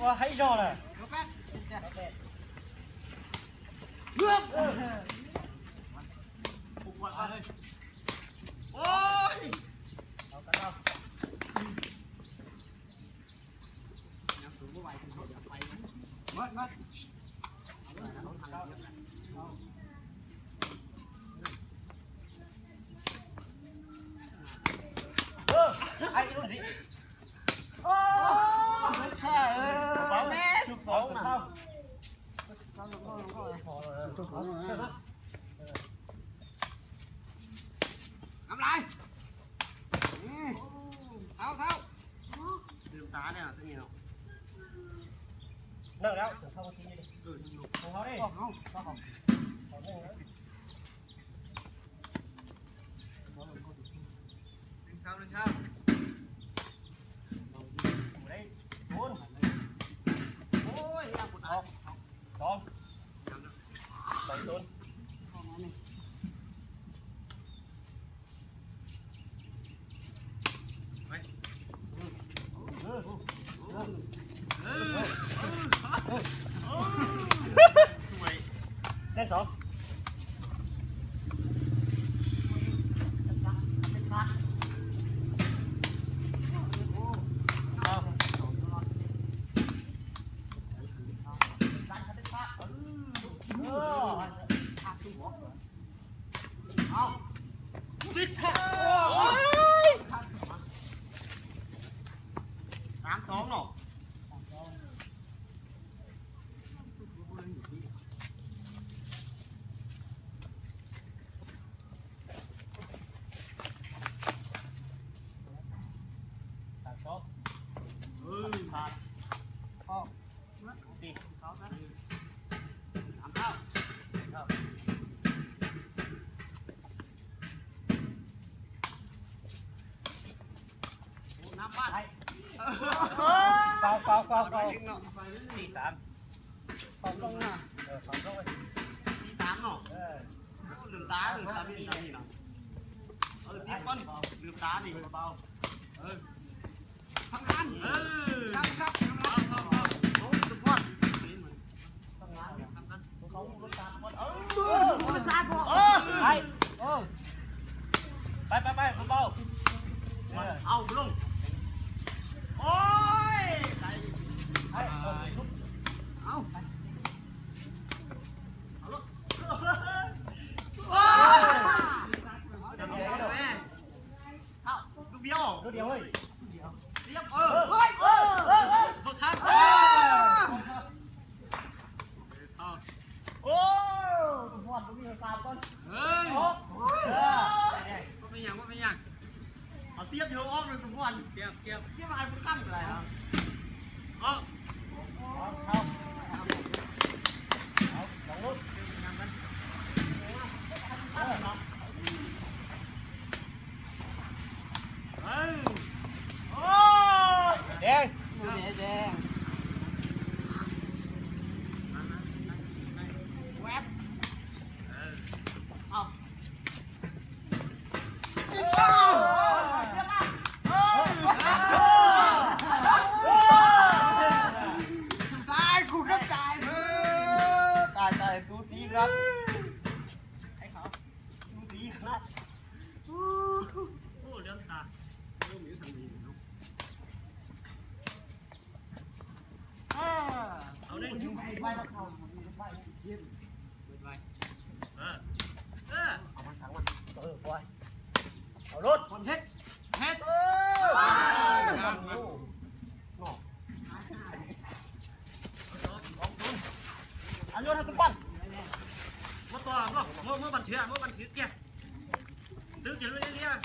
ว่าให้รอเลยเลือกผูกวัดเลยโอ้ยเอากันเอายังสูงไม่ไหวถึงเขาจะไปมัดไอ้รุ่นนี้โอ้แค่บอกแม่ทุกของนะทำไรเท้าดื่มตาเนี่ยตัวนี้เนาะเลิกแล้วเข้าทีนี้ของเขาดิเขาเล่นแล้วเช้าโอ้ยอยากปวดท้องสองต้นเล่นสองจิตแท้3-2เนาะขาดพ่อสี่เขานะ3 เท่าน้ำบ้านเป่า4-3เป่าลงนะเป่าลงไป4-3เนาะลืมตาพี่นี่เนาะตีก้อนลืมตาดิเบาทำงานครับโอ้สุดยอดทำงานเขารถตาหมดรถตาพอไปเบาเอาลงโอ้ยเอาลูกเดียวเฮ้ยเรียบบังคับโอ้ทุกคนต้องมีสามคนเฮ้ยก็ไม่ยังเอาเทียบอยู่อ้อมเลยทุกคนเทียบอะไรพวกตั้งอะไรครับเอาลองลุกแดงแวบเอาตายกูก็ตายตายดูดีครับไอ้เขาดูดีครับโอ้เดี๋ยวตาเรื่องนี้ทำดีเนาะเอาดิไปแล้วเขาไปเยี่ยมไปเอามันถังมันปล่อยเอารถคนเฮ็ดอันนี้ทำทุกวันมาต่อเมื่อบันเทือแกตื้อเกี่ยวเรื่อย